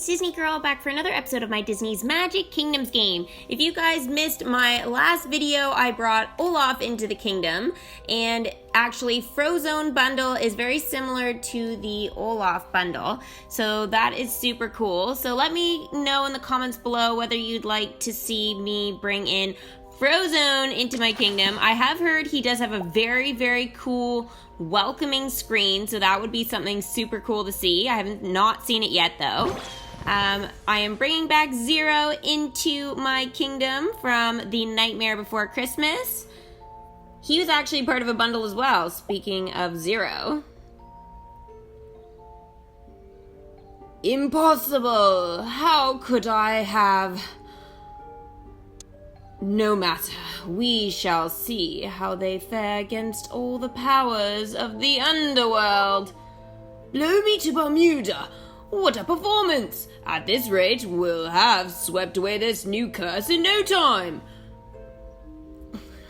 it's Disney Girl back for another episode of my Disney's Magic Kingdoms game. If you guys missed my last video, I brought Olaf into the kingdom, and actually Frozone bundle is very similar to the Olaf bundle, so that is super cool. So let me know in the comments below whether you'd like to see me bring in Frozone into my kingdom. I have heard he does have a very, very cool welcoming screen, so that would be something super cool to see. I haven't not seen it yet though. I am bringing back Zero into my kingdom from the Nightmare Before Christmas. He was actually part of a bundle as well, speaking of Zero. Impossible! How could I have... No matter, we shall see how they fare against all the powers of the underworld. Blow me to Bermuda! What a performance! At this rate, we'll have swept away this new curse in no time!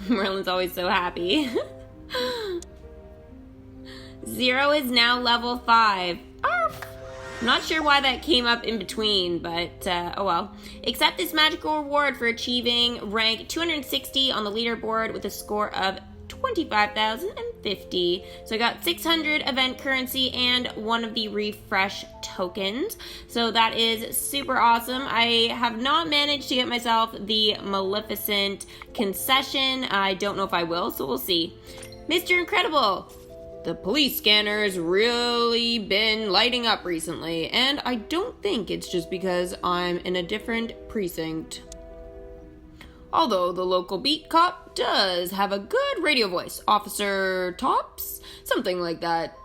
Merlin's always so happy. Zero is now level 5. Arf! I'm not sure why that came up in between, but oh well. Accept this magical reward for achieving rank 260 on the leaderboard with a score of 25,050. So I got 600 event currency and one of the refresh tokens. So that is super awesome. I have not managed to get myself the Maleficent concession. I don't know if I will, so we'll see. Mr. Incredible! The police scanner's really been lighting up recently, and I don't think it's just because I'm in a different precinct. Although the local beat cop does have a good radio voice. Officer Tops? Something like that.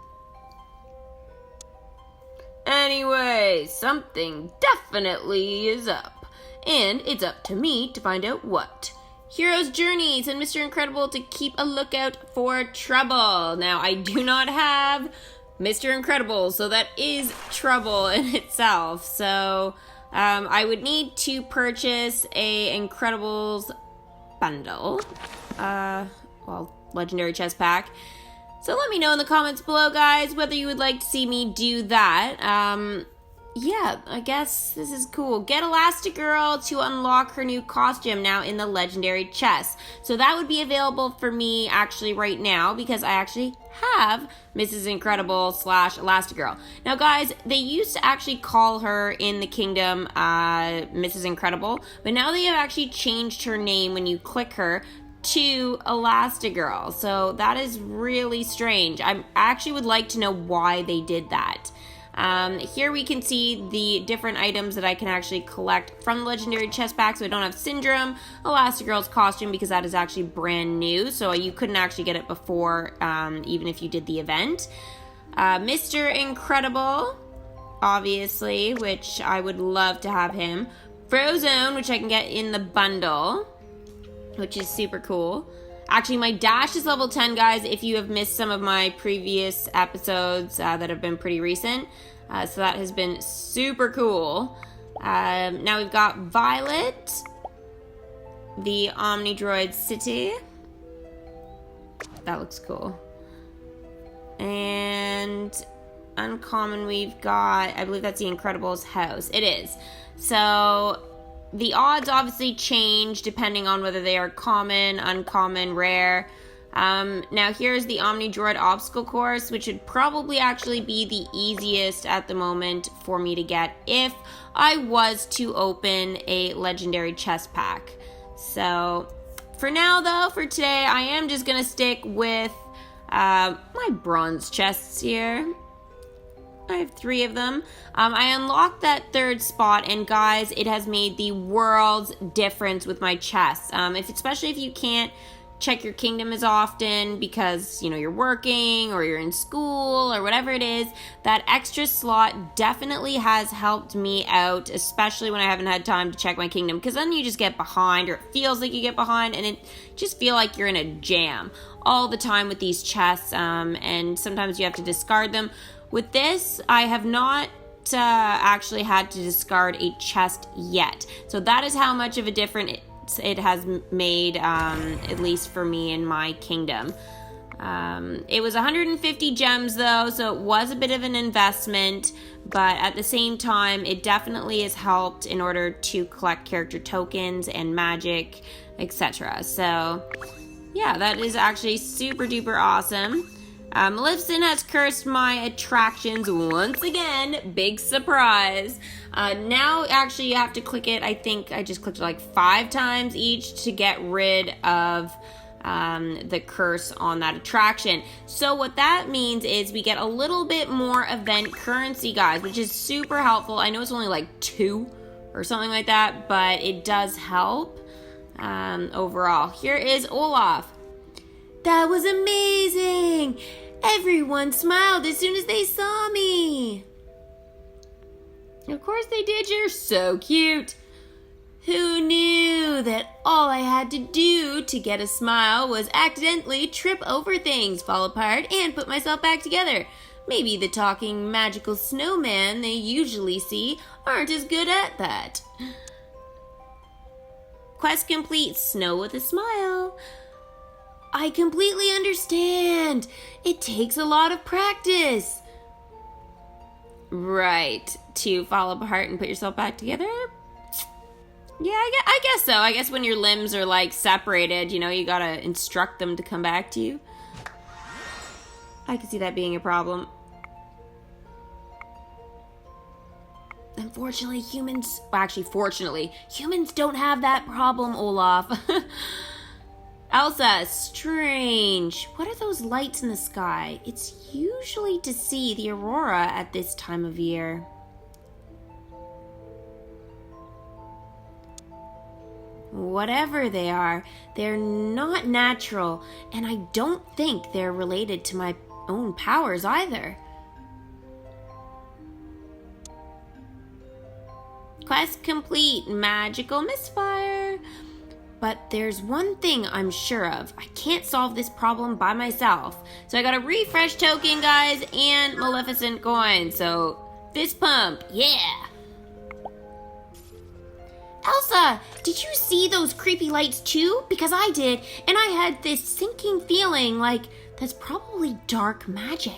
Anyway, something definitely is up. And it's up to me to find out what. Hero's Journeys and Mr. Incredible to keep a lookout for trouble. Now, I do not have Mr. Incredible, so that is trouble in itself. So, I would need to purchase a Incredibles bundle. Legendary chest pack. So let me know in the comments below, guys, whether you would like to see me do that. Yeah, I guess this is cool. Get Elastigirl to unlock her new costume now in the legendary chest. So that would be available for me actually right now because I actually have Mrs. Incredible / Elastigirl. Now guys, they used to actually call her in the kingdom Mrs. Incredible, but now they have actually changed her name when you click her to Elastigirl. So that is really strange. I actually would like to know why they did that. Here we can see the different items that I can actually collect from the legendary chest pack. So I don't have Syndrome, Elastigirl's costume because that is actually brand new. So you couldn't actually get it before, even if you did the event. Mr. Incredible, obviously, which I would love to have him. Frozone, which I can get in the bundle, which is super cool. Actually, my dash is level 10, guys, if you have missed some of my previous episodes that have been pretty recent. So that has been super cool. Now we've got Violet, the Omnidroid City. That looks cool. And uncommon we've got, I believe that's the Incredibles house. It is. So the odds obviously change depending on whether they are common, uncommon, rare. Now here's the Omnidroid obstacle course, which would probably actually be the easiest at the moment for me to get if I was to open a legendary chest pack. So for now though, for today, I am just gonna stick with my bronze chests here. I have 3 of them. I unlocked that 3rd spot, and guys, it has made the world's difference with my chests. Especially if you can't check your kingdom as often because, you know, you're working or you're in school or whatever it is, that extra slot definitely has helped me out, especially when I haven't had time to check my kingdom, because then you just get behind, or it feels like you get behind, and it just feel like you're in a jam all the time with these chests, and sometimes you have to discard them. With this, I have not actually had to discard a chest yet. So that is how much of a difference it has made, at least for me in my kingdom. It was 150 gems though, so it was a bit of an investment, but at the same time, it definitely has helped in order to collect character tokens and magic, etc. So, yeah, that is actually super duper awesome. Maleficent has cursed my attractions once again. Big surprise. Now, actually, you have to click it. I think I just clicked it like 5 times each to get rid of the curse on that attraction. So what that means is we get a little bit more event currency, guys, which is super helpful. I know it's only like 2 or something like that, but it does help overall. Here is Olaf. That was amazing! Everyone smiled as soon as they saw me. Of course they did. You're so cute. Who knew that all I had to do to get a smile was accidentally trip over things, fall apart, and put myself back together? Maybe the talking magical snowman they usually see aren't as good at that. Quest complete. Snow with a smile. I completely understand. It takes a lot of practice. Right. To fall apart and put yourself back together? Yeah, I guess so. I guess when your limbs are, like, separated, you know, you gotta instruct them to come back to you. I can see that being a problem. Unfortunately, fortunately, humans don't have that problem, Olaf. Elsa, strange. What are those lights in the sky? It's usually to see the aurora at this time of year. Whatever they are, they're not natural, and I don't think they're related to my own powers either. Quest complete. Magical misfire. But there's one thing I'm sure of. I can't solve this problem by myself. So I got a refresh token, guys, and Maleficent coin. So, fist pump. Yeah. Elsa, did you see those creepy lights too? Because I did, and I had this sinking feeling like that's probably dark magic.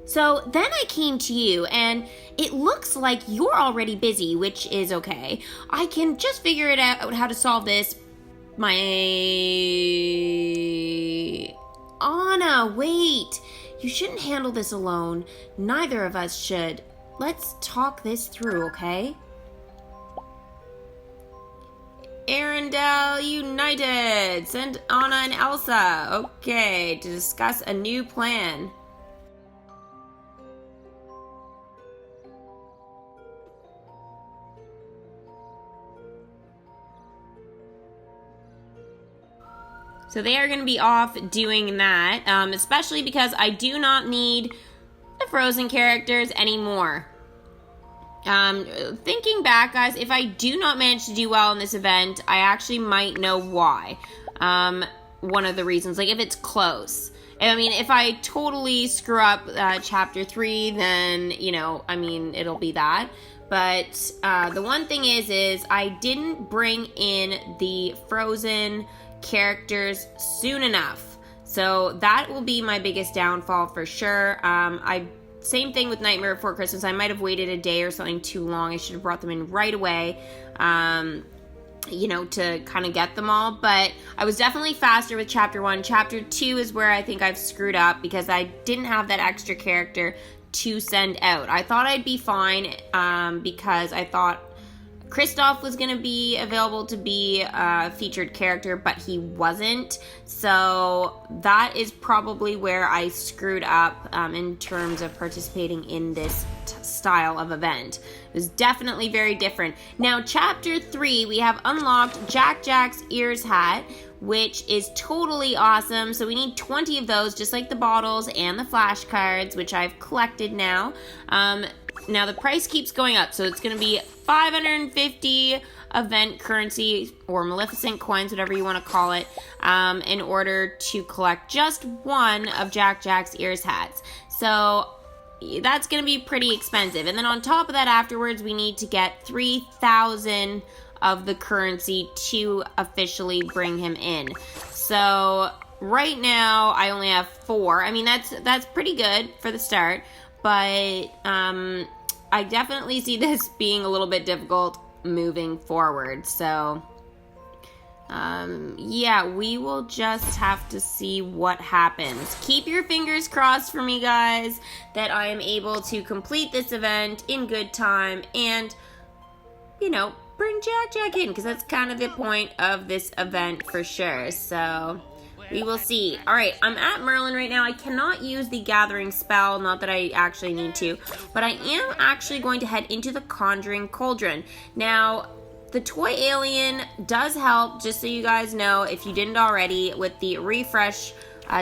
So then I came to you, and it looks like you're already busy, which is okay. I can just figure it out how to solve this. Anna, wait. You shouldn't handle this alone. Neither of us should. Let's talk this through, okay? Arendelle United. Send Anna and Elsa. Okay, to discuss a new plan. So they are going to be off doing that, especially because I do not need the Frozen characters anymore. Thinking back, guys, if I do not manage to do well in this event, I actually might know why. One of the reasons, like if it's close. I mean, if I totally screw up Chapter 3, then, you know, I mean, it'll be that. But the one thing is I didn't bring in the Frozen characters soon enough. So that will be my biggest downfall for sure. Same thing with Nightmare Before Christmas. I might have waited a day or something too long. I should have brought them in right away, you know, to kind of get them all. But I was definitely faster with Chapter 1. Chapter 2 is where I think I've screwed up because I didn't have that extra character to send out. I thought I'd be fine because I thought Kristoff was going to be available to be a featured character, but he wasn't. So that is probably where I screwed up in terms of participating in this style of event. It was definitely very different. Now, Chapter 3, we have unlocked Jack's Ears hat, which is totally awesome. So we need 20 of those, just like the bottles and the flashcards, which I've collected now. Now the price keeps going up, so it's going to be 550 event currency or Maleficent coins, whatever you want to call it, in order to collect just one of Jack's Ears hats. So that's going to be pretty expensive. And then on top of that, afterwards, we need to get 3,000 of the currency to officially bring him in. So right now I only have 4. I mean, that's pretty good for the start, but I definitely see this being a little bit difficult moving forward. So yeah, we will just have to see what happens. Keep your fingers crossed for me, guys, that I am able to complete this event in good time and, you know, bring Jack in, because that's kind of the point of this event for sure. So we will see. All right, I'm at Merlin right now. I cannot use the gathering spell, not that I actually need to, but I am actually going to head into the Conjuring cauldron. Now, the toy alien does help, just so you guys know, if you didn't already, with the refresh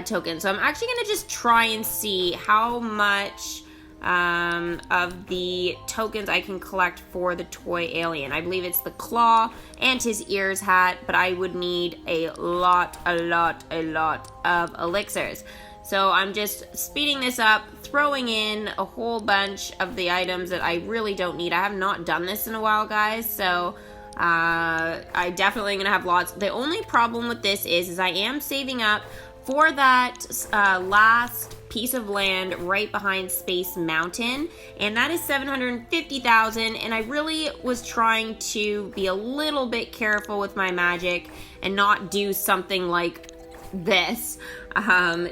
token. So I'm actually going to just try and see how much of the tokens I can collect for the toy alien. I believe it's the claw and his ears hat, but I would need a lot of elixirs. So I'm just speeding this up, throwing in a whole bunch of the items that I really don't need. I have not done this in a while, guys, so I definitely am going to have lots. The only problem with this is I am saving up for that last piece of land right behind Space Mountain, and that is 750,000, and I really was trying to be a little bit careful with my magic and not do something like this,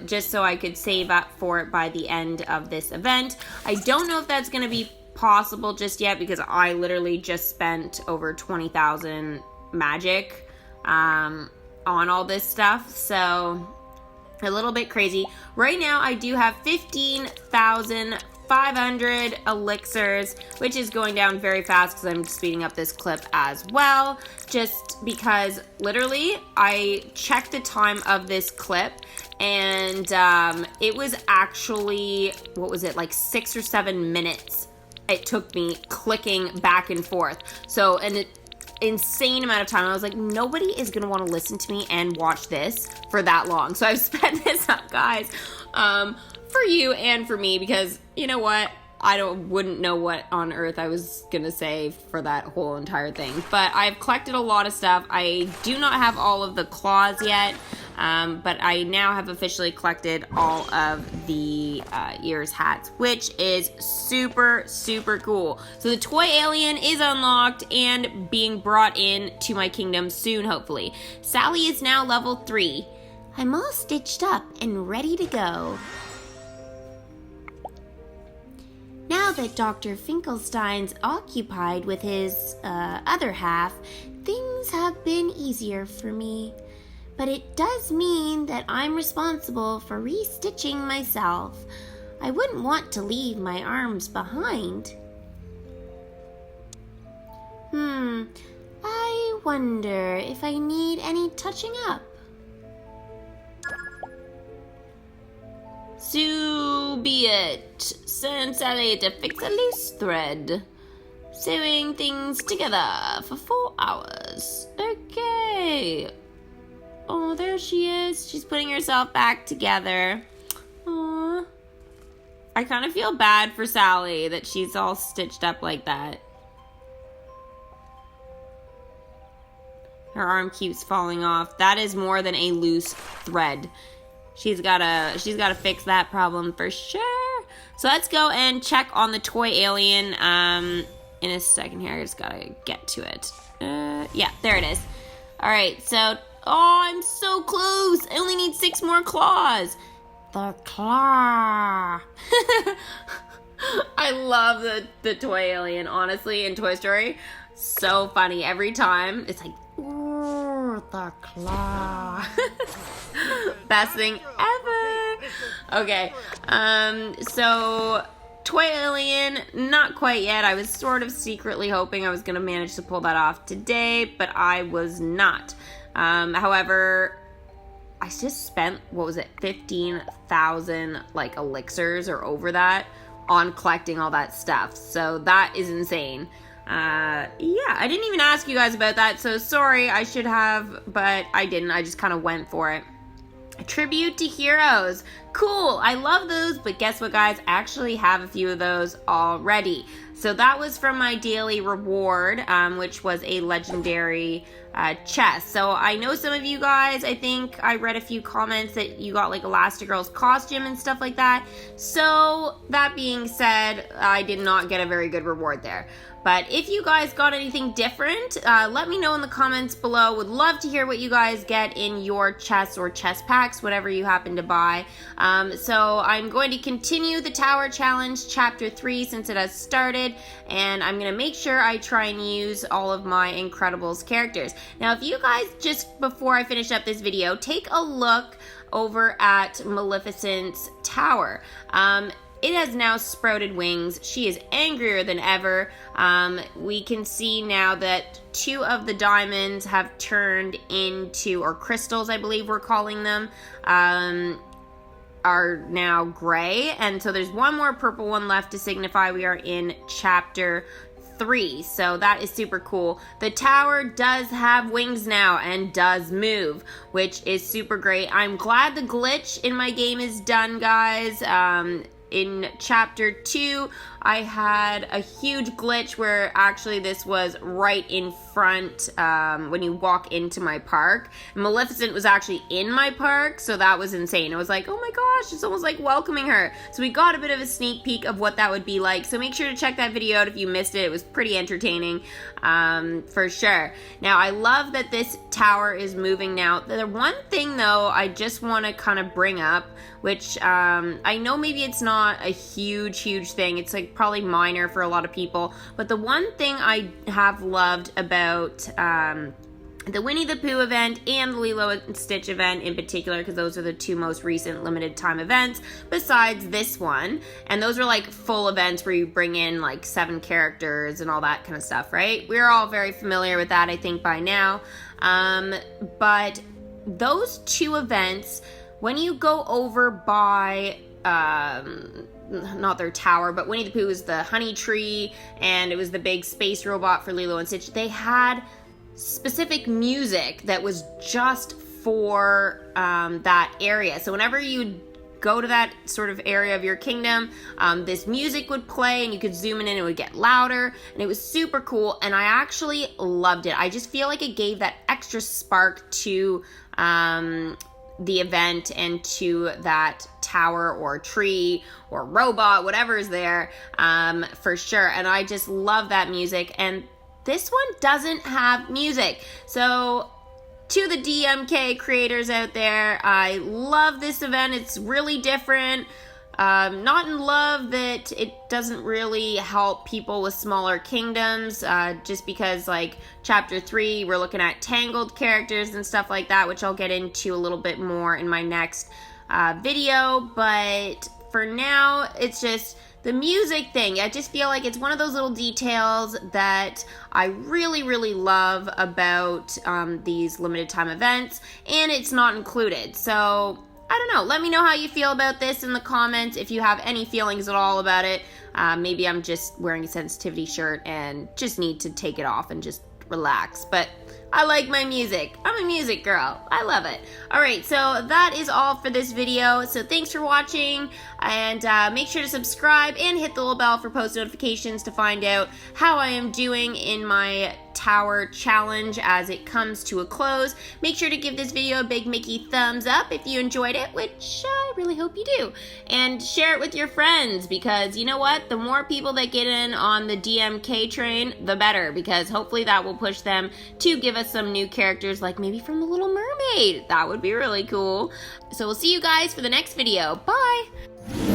just so I could save up for it by the end of this event. I don't know if that's going to be possible just yet, because I literally just spent over 20,000 magic on all this stuff, so a little bit crazy. Right now I do have 15,500 elixirs, which is going down very fast because I'm speeding up this clip as well, just because literally I checked the time of this clip, and it was actually, what was it, like 6 or 7 minutes it took me clicking back and forth. So, and it insane amount of time. I was like, nobody is gonna want to listen to me and watch this for that long. So I've sped this up, guys, for you and for me, because you know what, I wouldn't know what on earth I was gonna say for that whole entire thing. But I've collected a lot of stuff. I do not have all of the claws yet, but I now have officially collected all of the ears hats, which is super cool. So the toy alien is unlocked and being brought in to my kingdom soon, hopefully. Sally is now level 3. I'm all stitched up and ready to go. Now that Dr. Finkelstein's occupied with his other half, things have been easier for me. But it does mean that I'm responsible for restitching myself. I wouldn't want to leave my arms behind. I wonder if I need any touching up. So be it. Send Sally to fix a loose thread. Sewing things together for 4 hours. Okay. Oh, there she is. She's putting herself back together. Aww. I kind of feel bad for Sally that she's all stitched up like that. Her arm keeps falling off. That is more than a loose thread. She's gotta fix that problem for sure. So let's go and check on the toy alien in a second here. I just gotta get to it. Yeah, there it is. All right, so, oh, I'm so close. I only need 6 more claws. The claw. I love the toy alien, honestly, in Toy Story. So funny. Every time, it's like, ooh, the claw. Best thing ever. Okay, so toy alien, not quite yet. I was sort of secretly hoping I was going to manage to pull that off today, but I was not. However, I just spent, what was it, 15,000 like elixirs or over that on collecting all that stuff. So that is insane. Yeah, I didn't even ask you guys about that, so sorry, I should have, but I didn't. I just kind of went for it. A tribute to heroes. Cool, I love those, but guess what, guys? I actually have a few of those already. So that was from my daily reward, which was a legendary chest. So I know some of you guys, I think I read a few comments that you got like Elastigirl's costume and stuff like that. So that being said, I did not get a very good reward there. But if you guys got anything different, let me know in the comments below. Would love to hear what you guys get in your chests or chest packs, whatever you happen to buy. So I'm going to continue the Tower Challenge Chapter 3 since it has started. And I'm going to make sure I try and use all of my Incredibles characters. Now, if you guys, just before I finish up this video, take a look over at Maleficent's tower. It has now sprouted wings. She is angrier than ever. We can see now that 2 of the diamonds have turned into, or crystals I believe we're calling them, are now gray. And so there's one more purple one left to signify we are in chapter 3. So that is super cool. The tower does have wings now and does move, which is super great. I'm glad the glitch in my game is done, guys. In chapter 2, I had a huge glitch where actually this was right in front when you walk into my park. Maleficent was actually in my park, so that was insane. It was like, oh my gosh, it's almost like welcoming her. So we got a bit of a sneak peek of what that would be like. So make sure to check that video out if you missed it. It was pretty entertaining for sure. Now, I love that this tower is moving now. The one thing though I just want to kind of bring up, which I know maybe it's not a huge thing. It's like probably minor for a lot of people. But the one thing I have loved about the Winnie the Pooh event and the Lilo and Stitch event in particular, because those are the 2 most recent limited time events besides this one, and those are like full events where you bring in like 7 characters and all that kind of stuff, right? We're all very familiar with that, I think, by now. But those 2 events, when you go over by not their tower, but Winnie the Pooh is the honey tree, and it was the big space robot for Lilo and Stitch. They had specific music that was just for that area. So whenever you go to that sort of area of your kingdom, this music would play and you could zoom in and it would get louder, and it was super cool, and I actually loved it. I just feel like it gave that extra spark to the event and to that tower or tree or robot, whatever is there, for sure. And I just love that music. And this one doesn't have music. So to the DMK creators out there, I love this event. It's really different. Not in love that it doesn't really help people with smaller kingdoms, just because like chapter 3, we're looking at tangled characters and stuff like that, which I'll get into a little bit more in my next video. But for now, it's just the music thing. I just feel like it's one of those little details that I really love about these limited time events, and it's not included. So I don't know. Let me know how you feel about this in the comments. If you have any feelings at all about it. Maybe I'm just wearing a sensitivity shirt and just need to take it off and just relax. But I like my music. I'm a music girl. I love it. Alright, so that is all for this video. So thanks for watching, and make sure to subscribe and hit the little bell for post notifications to find out how I am doing in my tower challenge as it comes to a close. Make sure to give this video a big Mickey thumbs up if you enjoyed it, which I really hope you do. And share it with your friends, because you know what? The more people that get in on the DMK train, the better, because hopefully that will push them to give us some new characters, like maybe from The Little Mermaid. That would be really cool. So we'll see you guys for the next video. Bye!